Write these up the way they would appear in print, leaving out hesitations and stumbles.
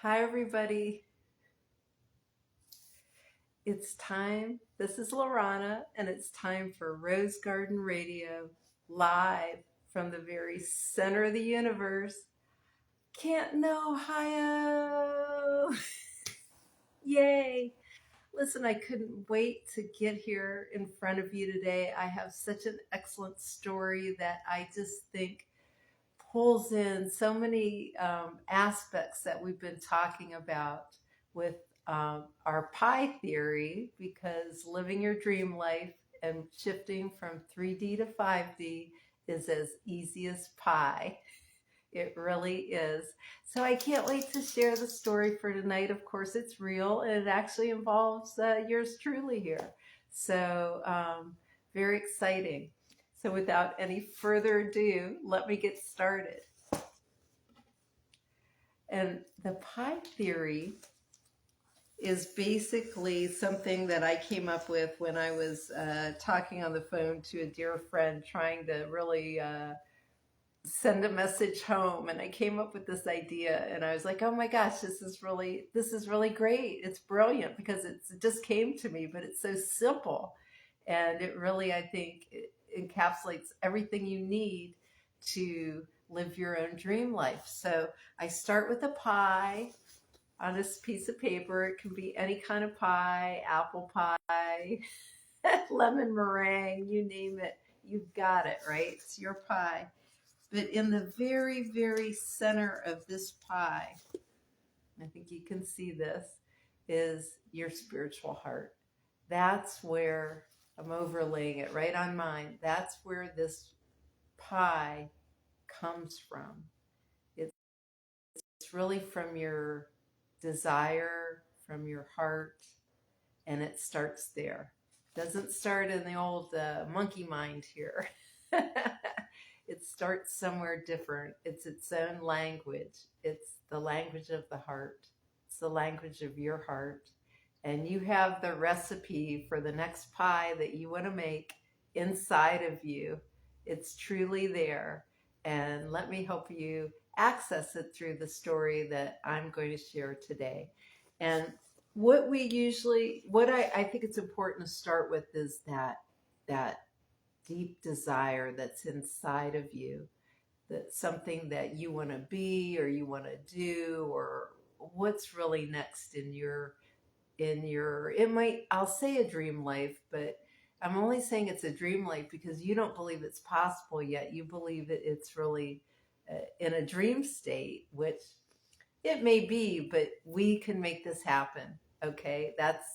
Hi, everybody. It's time. This is Lorana, and it's time for Rose Garden Radio live from the very center of the universe, Canton, Ohio. Yay. Listen, I couldn't wait to get here in front of you today. I have such an excellent story that I just think pulls in so many aspects that we've been talking about with our pie theory, because living your dream life and shifting from 3D to 5D is as easy as pie. It really is. So I can't wait to share the story for tonight. Of course, it's real, and it actually involves yours truly here. So, very exciting. So, without any further ado, let me get started. And the pie theory is basically something that I came up with when I was talking on the phone to a dear friend, trying to really send a message home. And I came up with this idea, and I was like, oh my gosh, this is really great. It's brilliant because it just came to me, but it's so simple. And it really, I think, it encapsulates everything you need to live your own dream life. So I start with a pie on this piece of paper. It can be any kind of pie, apple pie, lemon meringue, you name it. You've got it, right? It's your pie. But in the very, very center of this pie, I think you can see this, is your spiritual heart. That's where I'm overlaying it right on mine. That's where this pie comes from. It's really from your desire, from your heart, and it starts there. Doesn't start in the old monkey mind here. It starts somewhere different. It's its own language. It's the language of the heart. It's the language of your heart. And you have the recipe for the next pie that you want to make inside of you. It's truly there. And let me help you access it through the story that I'm going to share today. And what I think it's important to start with is that deep desire that's inside of you, that's something that you want to be or you want to do, or what's really next in your it might, I'll say a dream life, but I'm only saying it's a dream life because you don't believe it's possible yet. You believe that it's really in a dream state, which it may be, but we can make this happen. Okay, that's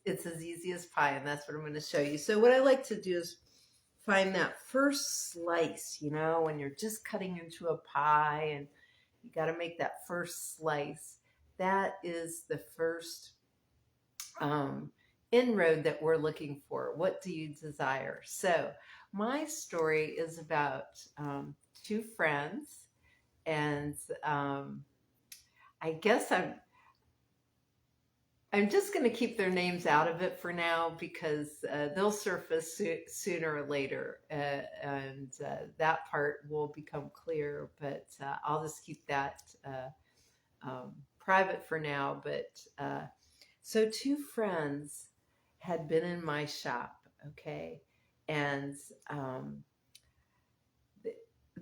it's as easy as pie, and that's what I'm going to show you. So what I like to do is find that first slice, when you're just cutting into a pie and you got to make that first slice. That is the first um, inroad that we're looking for. What do you desire? So my story is about two friends, and I guess I'm just going to keep their names out of it for now because they'll surface sooner or later, and that part will become clear. But I'll just keep that private for now. But so two friends had been in my shop, okay, and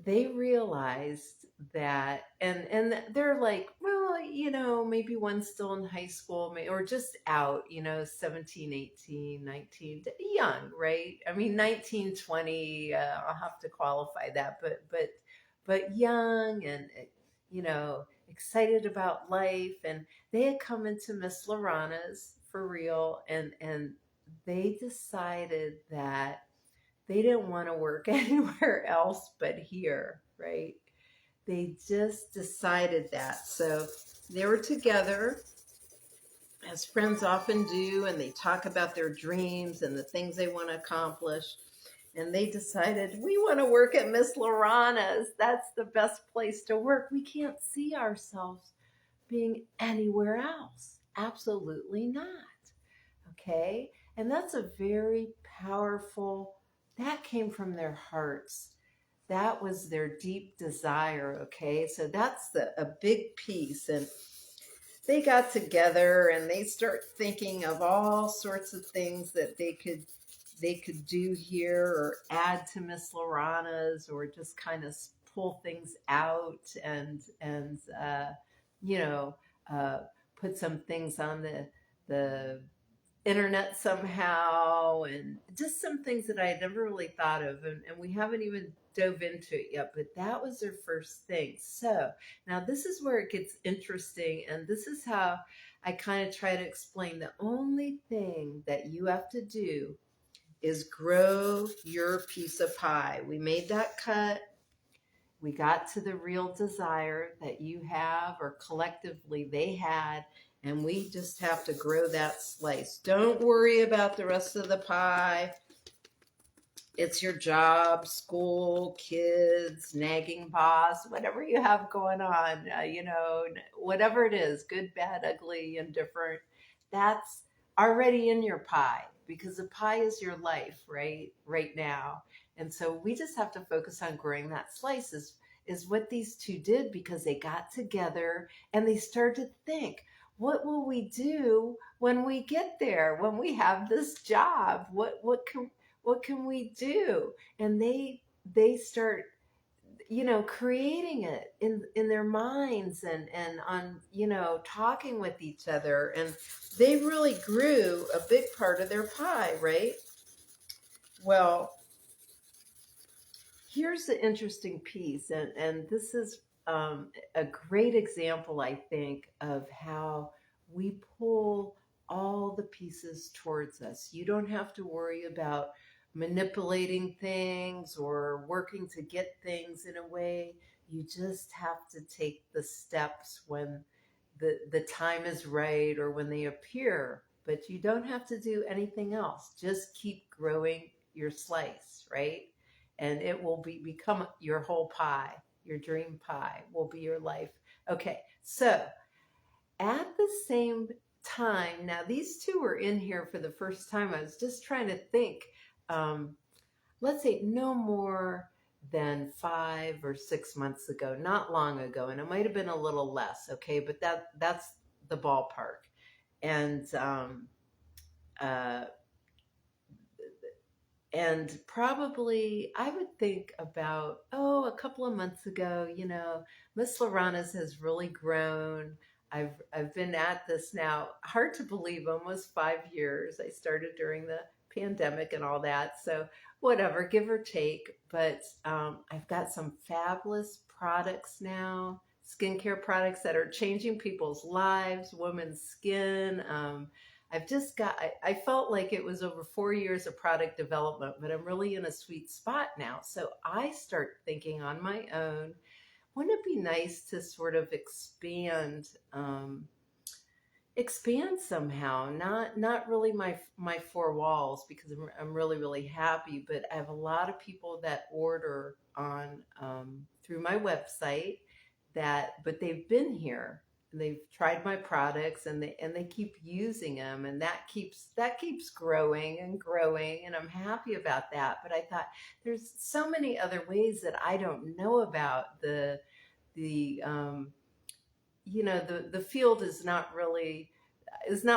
they realized that, and they're like, well, maybe one's still in high school, or just out, 17, 18, 19, young, right? I mean, 19, 20, I'll have to qualify that, but young, and excited about life. And they had come into Miss Lorana's for real, and they decided that they didn't want to work anywhere else but here, right? They just decided that. So they were together, as friends often do, and they talk about their dreams and the things they want to accomplish. And they decided, we want to work at Miss Lorana's. That's the best place to work. We can't see ourselves being anywhere else. Absolutely not. Okay? And that's a very powerful, that came from their hearts. That was their deep desire. Okay? So that's a big piece. And they got together and they start thinking of all sorts of things that they could do here or add to Miss Lorana's, or just kind of pull things out and you know uh, put some things on the internet somehow, and just some things that I had never really thought of, and we haven't even dove into it yet, but that was their first thing. So now this is where it gets interesting, and this is how I kind of try to explain: the only thing that you have to do is grow your piece of pie. We made that cut. We got to the real desire that you have, or collectively they had, and we just have to grow that slice. Don't worry about the rest of the pie. It's your job, school, kids, nagging boss, whatever you have going on, whatever it is, good, bad, ugly, indifferent, that's already in your pie, because the pie is your life, right now. And so we just have to focus on growing that slice, is what these two did, because they got together and they started to think, what will we do when we get there, when we have this job? What can we do? And they start, creating it in their minds, and on, talking with each other, and they really grew a big part of their pie, right? Well, here's the interesting piece, and this is a great example, I think, of how we pull all the pieces towards us. You don't have to worry about manipulating things or working to get things in a way. You just have to take the steps when the time is right, or when they appear, but you don't have to do anything else. Just keep growing your slice, right? And it will become your whole pie. Your dream pie will be your life. Okay, so at the same time, now these two were in here for the first time. I was just trying to think. Um, let's say no more than 5 or 6 months ago, not long ago, and it might have been a little less. Okay, but that's the ballpark. And uh, and probably I would think about, a couple of months ago, Miss Lorana's has really grown. I've been at this now, hard to believe, almost 5 years. I started during the pandemic and all that, so whatever, give or take. But I've got some fabulous products now, skincare products that are changing people's lives, women's skin. I've just got, I felt like it was over 4 years of product development, but I'm really in a sweet spot now. So I start thinking on my own, wouldn't it be nice to sort of expand somehow, not really my four walls, because I'm really, really happy, but I have a lot of people that order on, through my website, but they've been here, and they've tried my products, and they keep using them, and that keeps growing and growing, and I'm happy about that. But I thought, there's so many other ways that I don't know about. The field is not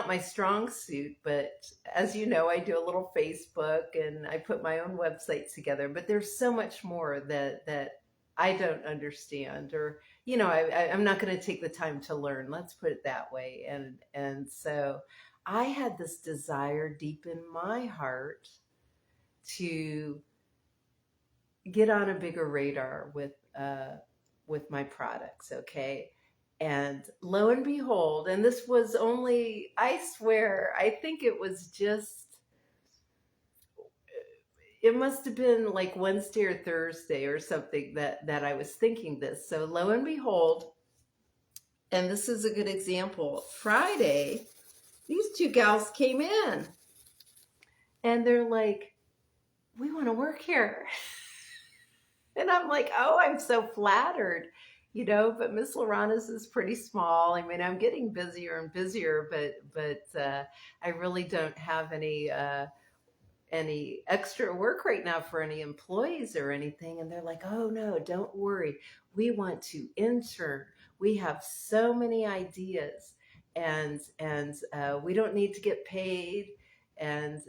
my strong suit, but as you know, I do a little Facebook, and I put my own website together, but there's so much more that I don't understand, or I'm not going to take the time to learn, let's put it that way. And so I had this desire deep in my heart to get on a bigger radar with my products, okay? And lo and behold, and this was only, I swear, I think it must have been like Wednesday or Thursday or something that I was thinking this. So lo and behold, and this is a good example. Friday, these two gals came in, and they're like, we want to work here. And I'm like, oh, I'm so flattered, but Miss Lorana's is pretty small. I mean, I'm getting busier and busier, but I really don't have any extra work right now for any employees or anything. And they're like, oh no, don't worry. We want to intern. We have so many ideas. and we don't need to get paid, and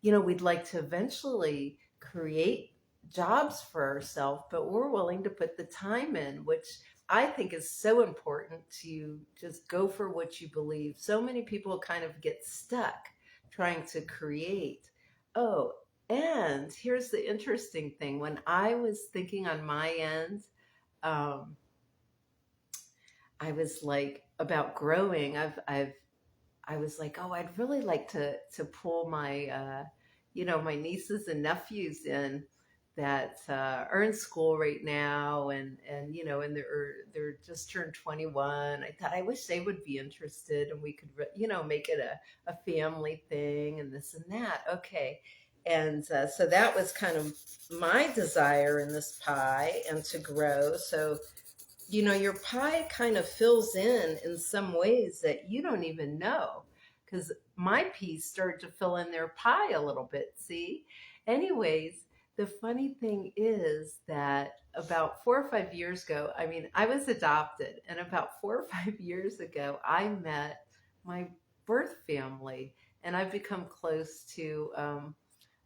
we'd like to eventually create jobs for ourselves, but we're willing to put the time in, which I think is so important, to just go for what you believe. So many people kind of get stuck trying to create. Oh, and here's the interesting thing. When I was thinking on my end, um, I was like about growing. I was like, oh, I'd really like to pull my my nieces and nephews in that are in school right now, and and they're just turned 21. I thought, I wish they would be interested, and we could make it a family thing, and this and that. Okay. And so that was kind of my desire in this pie, and to grow. So your pie kind of fills in some ways that you don't even know, because my peas started to fill in their pie a little bit. See? Anyways, the funny thing is that about 4 or 5 years ago, I mean, I was adopted, and about 4 or 5 years ago, I met my birth family, and I've become close to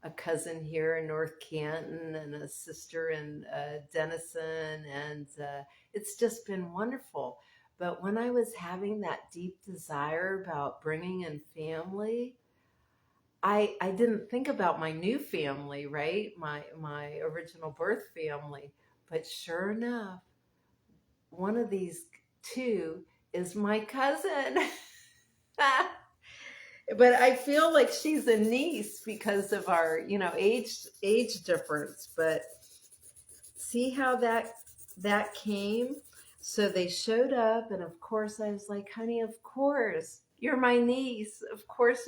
a cousin here in North Canton, and a sister in Denison, and it's just been wonderful. But when I was having that deep desire about bringing in family, I didn't think about my new family, right? My original birth family. But sure enough, one of these two is my cousin. But I feel like she's a niece because of our, age difference. But see how that came? So they showed up, and of course I was like, honey, of course you're my niece. Of course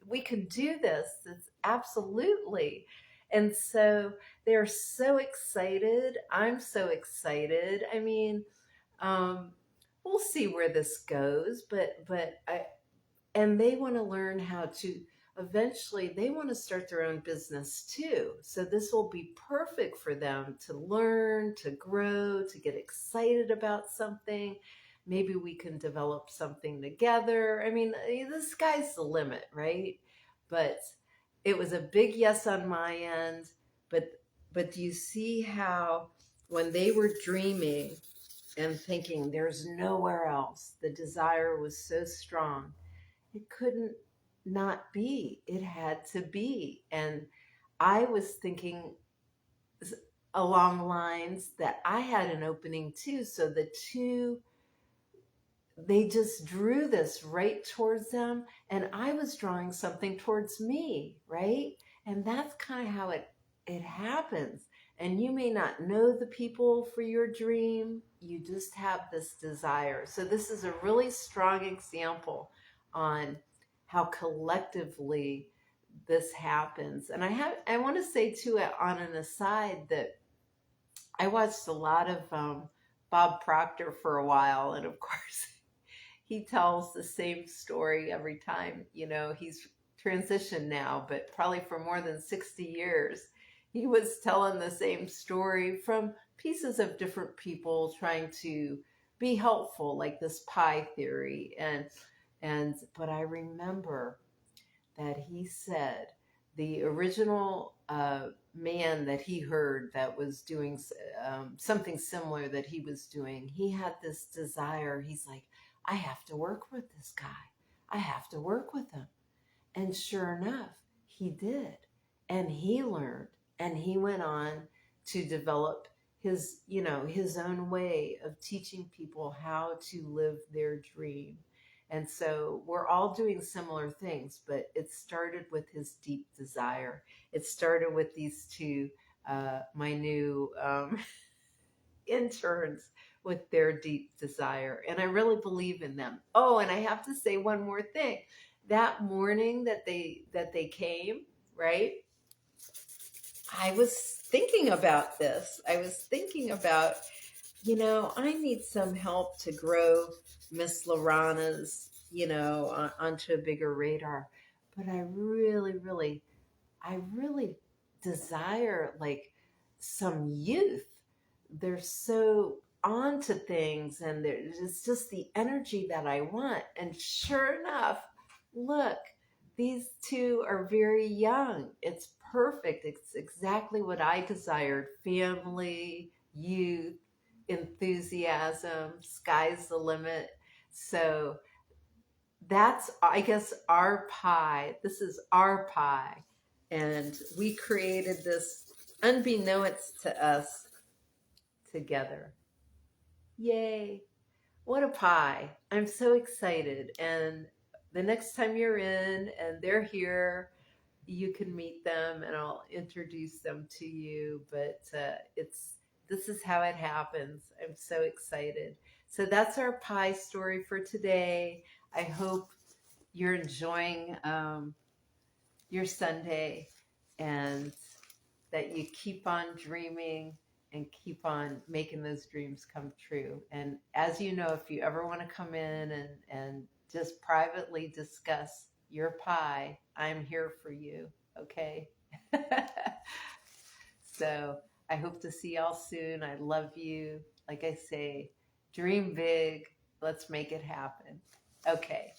we can do this. It's absolutely. And so they're so excited. I'm so excited. I mean, um, we'll see where this goes, but and they want to learn how to, eventually they want to start their own business too. So this will be perfect for them to learn, to grow, to get excited about something. Maybe we can develop something together. I mean, the sky's the limit, right? But it was a big yes on my end. But do you see how, when they were dreaming and thinking there's nowhere else, the desire was so strong, it couldn't not be. It had to be. And I was thinking along lines that I had an opening too. So the two, they just drew this right towards them. And I was drawing something towards me, right? And that's kind of how it happens. And you may not know the people for your dream. You just have this desire. So this is a really strong example on how collectively this happens. And I want to say too, on an aside, that I watched a lot of Bob Proctor for a while, and of course he tells the same story every time. He's transitioned now, but probably for more than 60 years he was telling the same story from pieces of different people trying to be helpful, like this pie theory. But I remember that he said the original man that he heard that was doing something similar that he was doing, he had this desire. He's like, I have to work with this guy. I have to work with him. And sure enough, he did. And he learned, and he went on to develop his own way of teaching people how to live their dream. And so we're all doing similar things, but it started with his deep desire. It started with these two, my new interns, with their deep desire. And I really believe in them. Oh, and I have to say one more thing. That morning that they came, right? I was thinking about this. I was thinking about, I need some help to grow Miss Lorana's, onto a bigger radar. But I really desire like some youth. They're so on to things, and it's just the energy that I want. And sure enough, look, these two are very young. It's perfect. It's exactly what I desired: family, youth, enthusiasm, sky's the limit. So that's, I guess, our pie. This is our pie. And we created this unbeknownst to us together. Yay. What a pie. I'm so excited. And the next time you're in and they're here, you can meet them and I'll introduce them to you. But this is how it happens. I'm so excited. So that's our pie story for today. I hope you're enjoying your Sunday, and that you keep on dreaming and keep on making those dreams come true. And as you know, if you ever want to come in and just privately discuss your pie, I'm here for you. Okay. So I hope to see y'all soon. I love you. Like I say, dream big. Let's make it happen. Okay.